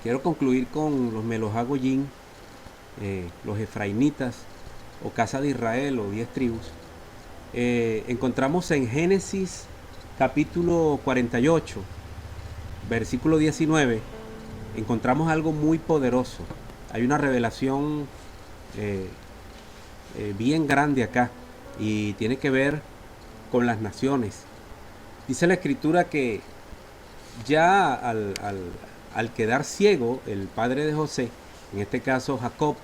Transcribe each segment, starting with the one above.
quiero concluir con los Melojagoyín, los Efraimitas, o Casa de Israel, o 10 tribus. Encontramos en Génesis capítulo 48, versículo 19, encontramos algo muy poderoso. Hay una revelación bien grande acá y tiene que ver con las naciones. Dice la escritura que ya al quedar ciego el padre de José, en este caso Jacob,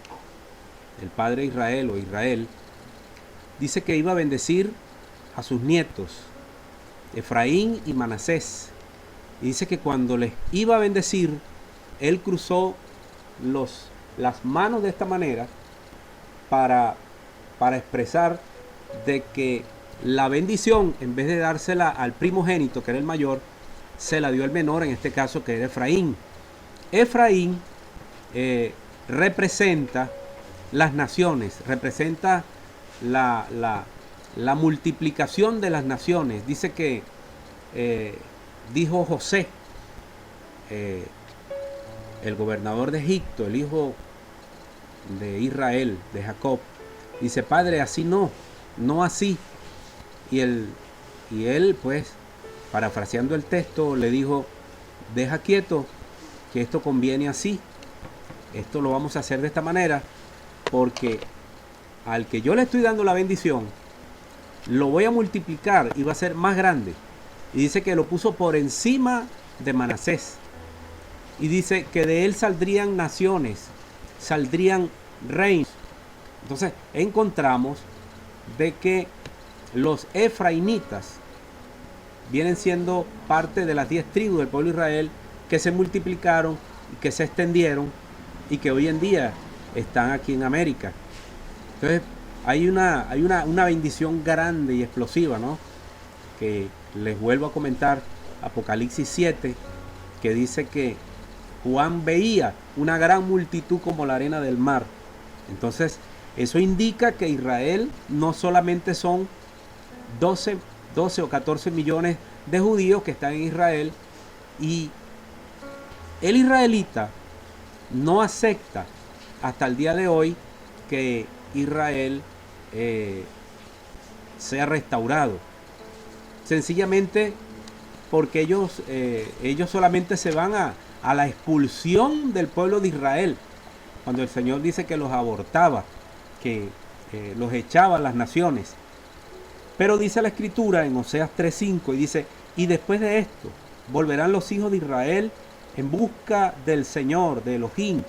el padre de Israel o Israel, dice que iba a bendecir a sus nietos, Efraín y Manasés. Y dice que cuando les iba a bendecir, él cruzó las manos de esta manera para expresar de que la bendición, en vez de dársela al primogénito, que era el mayor, se la dio al menor, en este caso que era Efraín. Efraín representa las naciones, representa la multiplicación de las naciones. Dice que dijo José, el gobernador de Egipto, el hijo de Israel, de Jacob, dice: Padre, así no así. Y él, pues, parafraseando el texto, le dijo: deja quieto, que esto conviene así. Esto lo vamos a hacer de esta manera, porque al que yo le estoy dando la bendición, lo voy a multiplicar y va a ser más grande. Y dice que lo puso por encima de Manasés. Y dice que de él saldrían naciones, saldrían reinos. Entonces encontramos de que los efraimitas vienen siendo parte de las 10 tribus del pueblo de Israel, que se multiplicaron y que se extendieron y que hoy en día están aquí en América. Entonces hay una bendición grande y explosiva, ¿no? Que les vuelvo a comentar, Apocalipsis 7, que dice que Juan veía una gran multitud como la arena del mar. Entonces eso indica que Israel no solamente son 12 o 14 millones de judíos que están en Israel, y el israelita no acepta hasta el día de hoy que Israel sea restaurado, sencillamente porque ellos solamente se van a la expulsión del pueblo de Israel, cuando el Señor dice que los abortaba, que los echaba a las naciones. Pero dice la escritura en Oseas 3:5, y dice: y después de esto volverán los hijos de Israel en busca del Señor, de Elohim,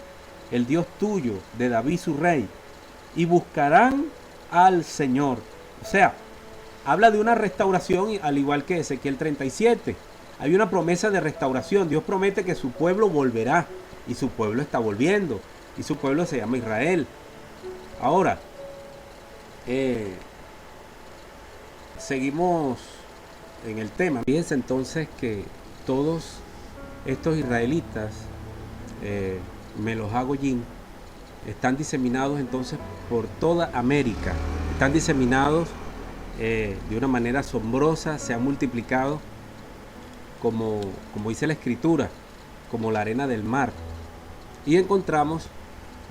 el Dios tuyo, de David su rey, y buscarán al Señor. O sea, habla de una restauración, al igual que Ezequiel 37. Hay una promesa de restauración. Dios promete que su pueblo volverá, y su pueblo está volviendo, y su pueblo se llama Israel. Ahora, seguimos en el tema. Fíjense entonces que todos estos israelitas, Melojagoyín, están diseminados entonces por toda América. Están diseminados de una manera asombrosa, se han multiplicado como dice la escritura, como la arena del mar. Y encontramos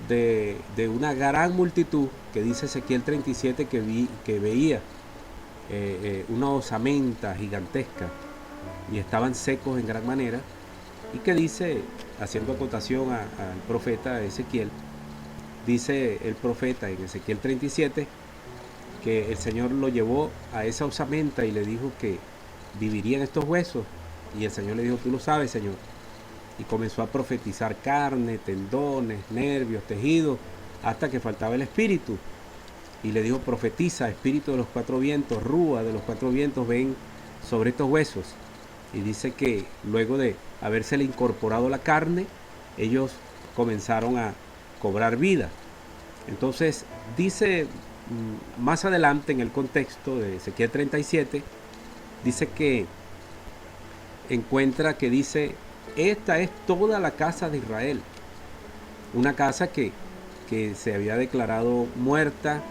de una gran multitud, que dice Ezequiel 37, que veía una osamenta gigantesca, y estaban secos en gran manera, y que dice, haciendo acotación al profeta Ezequiel, dice el profeta en Ezequiel 37 que el Señor lo llevó a esa osamenta y le dijo que vivirían estos huesos, y el Señor le dijo: tú lo sabes, Señor. Y comenzó a profetizar carne, tendones, nervios, tejidos, hasta que faltaba el espíritu. Y le dijo: profetiza, espíritu de los 4 vientos, rúa de los 4 vientos, ven sobre estos huesos. Y dice que luego de habérsele incorporado la carne, ellos comenzaron a cobrar vida. Entonces dice más adelante en el contexto de Ezequiel 37, dice que encuentra que dice: esta es toda la casa de Israel. Una casa que se había declarado muerta,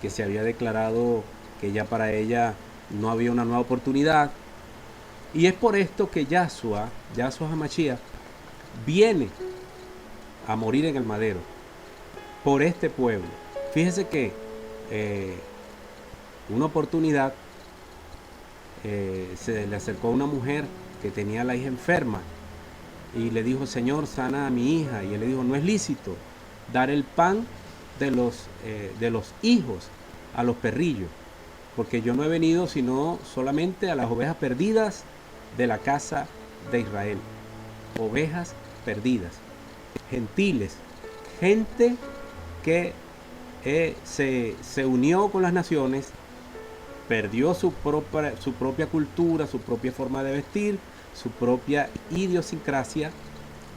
que se había declarado que ya para ella no había una nueva oportunidad. Y es por esto que Yahshua HaMashiach viene a morir en el madero por este pueblo. Fíjese que una oportunidad se le acercó a una mujer que tenía a la hija enferma y le dijo: Señor, sana a mi hija. Y él le dijo: no es lícito dar el pan de los hijos a los perrillos, porque yo no he venido sino solamente a las ovejas perdidas de la casa de Israel. Ovejas perdidas, gentiles, gente que se unió con las naciones, perdió su propia cultura, su propia forma de vestir, su propia idiosincrasia,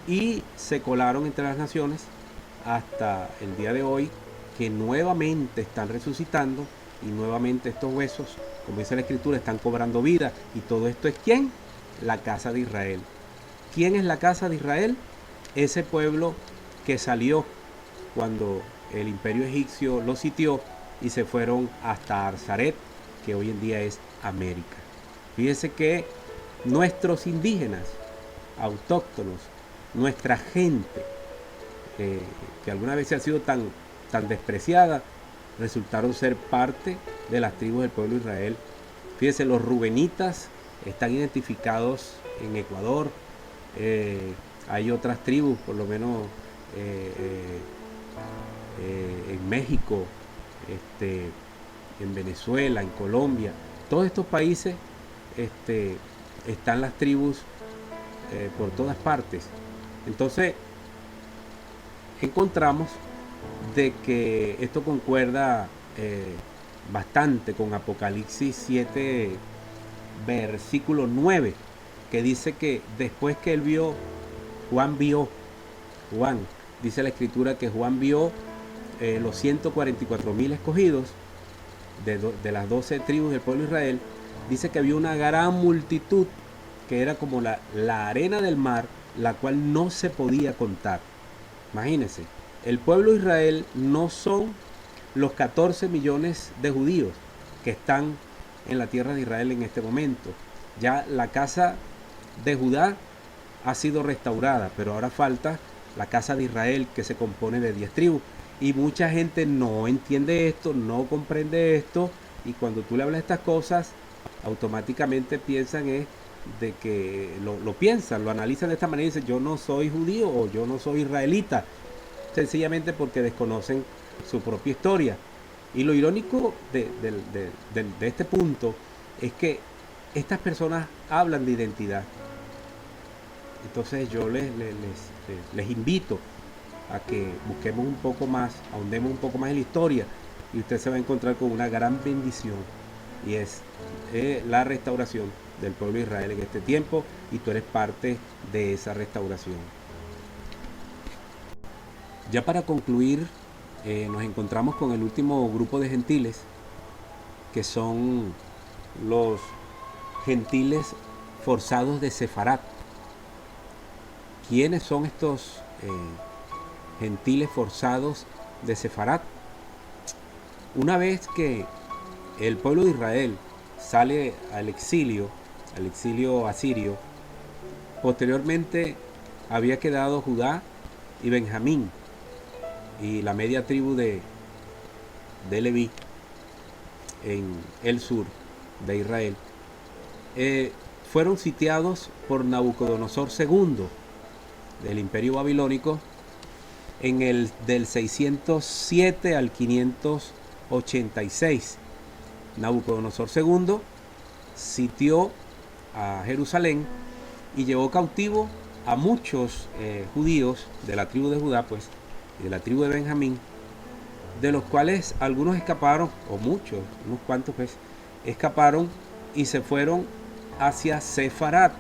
y se colaron entre las naciones hasta el día de hoy, que nuevamente están resucitando y nuevamente estos huesos, como dice la Escritura, están cobrando vida. Y todo esto es ¿quién? La casa de Israel. ¿Quién es la casa de Israel? Ese pueblo que salió cuando el imperio egipcio lo sitió y se fueron hasta Arzaret, que hoy en día es América. Fíjense que nuestros indígenas autóctonos, nuestra gente, que alguna vez ha sido tan despreciada, resultaron ser parte de las tribus del pueblo de Israel. Fíjense, los rubenitas están identificados en Ecuador. Hay otras tribus, por lo menos en México, en Venezuela, en Colombia. Todos estos países están las tribus por todas partes. Entonces encontramos de que esto concuerda bastante con Apocalipsis 7, versículo 9, que dice que después que Juan, dice la Escritura que Juan vio los 144,000 escogidos de las 12 tribus del pueblo de Israel. Dice que había una gran multitud que era como la arena del mar, la cual no se podía contar. Imagínense, el pueblo de Israel no son los 14 millones de judíos que están en la tierra de Israel en este momento. Ya la casa de Judá ha sido restaurada, pero ahora falta la casa de Israel, que se compone de 10 tribus. Y mucha gente no entiende esto, no comprende esto, y cuando tú le hablas estas cosas, automáticamente piensan de que lo analizan de esta manera y dicen: yo no soy judío o yo no soy israelita, sencillamente porque desconocen su propia historia. Y lo irónico de este punto es que estas personas hablan de identidad. Entonces yo les invito a que busquemos un poco más, ahondemos un poco más en la historia, y usted se va a encontrar con una gran bendición, y es la restauración del pueblo de Israel en este tiempo, y tú eres parte de esa restauración. Ya para concluir, nos encontramos con el último grupo de gentiles, que son los gentiles forzados de Sefarat. ¿Quiénes son estos gentiles forzados de Sefarat? Una vez que el pueblo de Israel sale al exilio asirio, posteriormente había quedado Judá y Benjamín y la media tribu de Leví en el sur de Israel. Fueron sitiados por Nabucodonosor II del imperio babilónico del 607 al 586. Nabucodonosor II sitió a Jerusalén y llevó cautivo a muchos judíos de la tribu de Judá, pues, y de la tribu de Benjamín, de los cuales algunos escaparon, o muchos, unos cuantos, pues, escaparon y se fueron hacia Sefarat.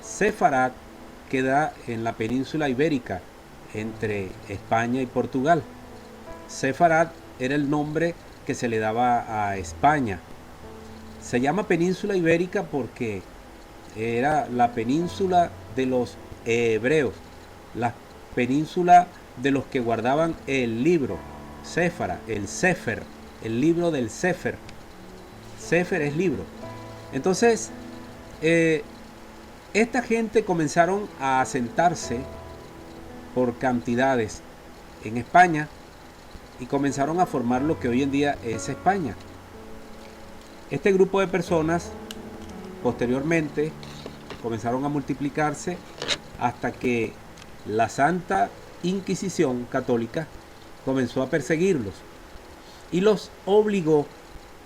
Sefarat queda en la península ibérica, entre España y Portugal. Sefarat era el nombre que se le daba a España. Se llama península ibérica porque era la península de los hebreos, la península de los que guardaban el libro, Séfara, el Sefer, el libro del Sefer. Sefer es libro. Entonces, esta gente comenzaron a asentarse por cantidades en España y comenzaron a formar lo que hoy en día es España. Este grupo de personas posteriormente comenzaron a multiplicarse hasta que la Santa Inquisición católica comenzó a perseguirlos y los obligó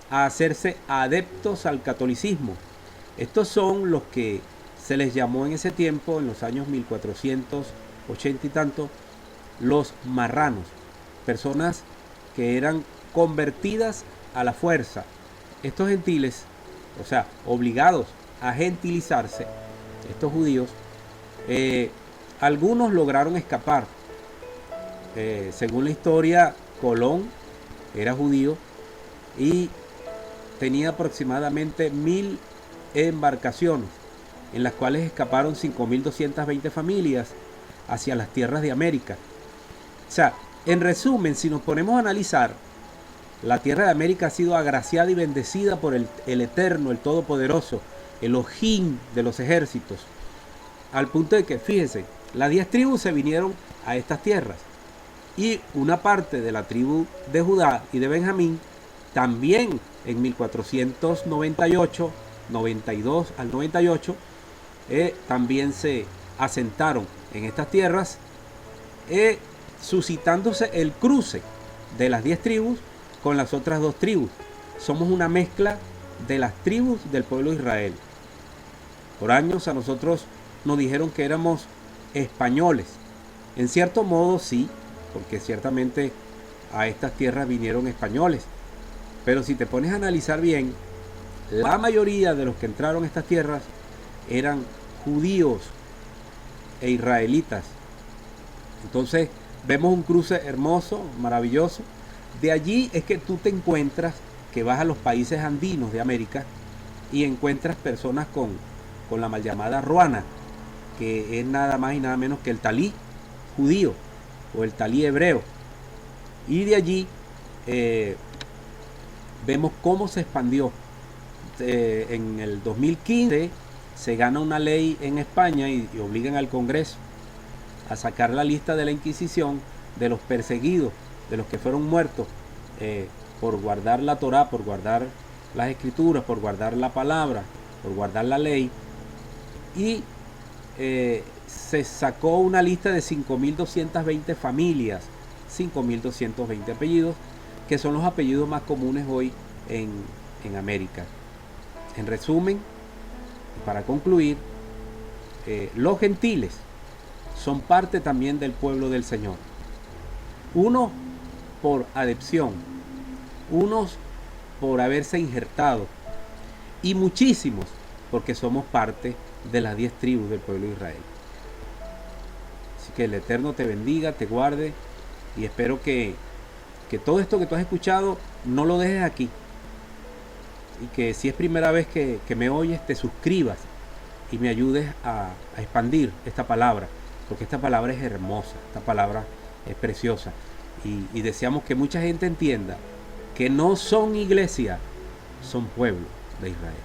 a hacerse adeptos al catolicismo. Estos son los que se les llamó en ese tiempo, en los años 1480 y tanto, los marranos, personas que eran convertidas a la fuerza. Estos gentiles, o sea, obligados a gentilizarse, estos judíos, algunos lograron escapar. Según la historia, Colón era judío y tenía aproximadamente 1000 embarcaciones, en las cuales escaparon 5220 familias hacia las tierras de América. O sea, en resumen, si nos ponemos a analizar, la tierra de América ha sido agraciada y bendecida por el Eterno, el Todopoderoso, Elohim de los ejércitos, al punto de que, fíjense, las 10 tribus se vinieron a estas tierras y una parte de la tribu de Judá y de Benjamín también en 1498, 92 al 98, también se asentaron en estas tierras, suscitándose el cruce de las 10 tribus con las otras 2 tribus. Somos una mezcla de las tribus del pueblo de Israel. Por años a nosotros nos dijeron que éramos españoles. En cierto modo sí, porque ciertamente a estas tierras vinieron españoles. Pero si te pones a analizar bien, la mayoría de los que entraron a estas tierras eran judíos e israelitas. Entonces vemos un cruce hermoso, maravilloso. De allí es que tú te encuentras, que vas a los países andinos de América y encuentras personas con la mal llamada ruana, que es nada más y nada menos que el talí judío o el talí hebreo. Y de allí vemos cómo se expandió. En el 2015 se gana una ley en España y obligan al Congreso a sacar la lista de la Inquisición de los perseguidos, de los que fueron muertos por guardar la Torá, por guardar las escrituras, por guardar la palabra, por guardar la ley. Y se sacó una lista de 5.220 familias, 5.220 apellidos, que son los apellidos más comunes hoy en América. En resumen, para concluir, los gentiles son parte también del pueblo del Señor. Unos por adopción, unos por haberse injertado y muchísimos porque somos parte de las 10 tribus del pueblo de Israel. Así que el Eterno te bendiga, te guarde y espero que todo esto que tú has escuchado no lo dejes aquí. Y que si es primera vez que me oyes, te suscribas y me ayudes a expandir esta palabra, porque esta palabra es hermosa, esta palabra es preciosa. Y deseamos que mucha gente entienda que no son iglesia, son pueblo de Israel.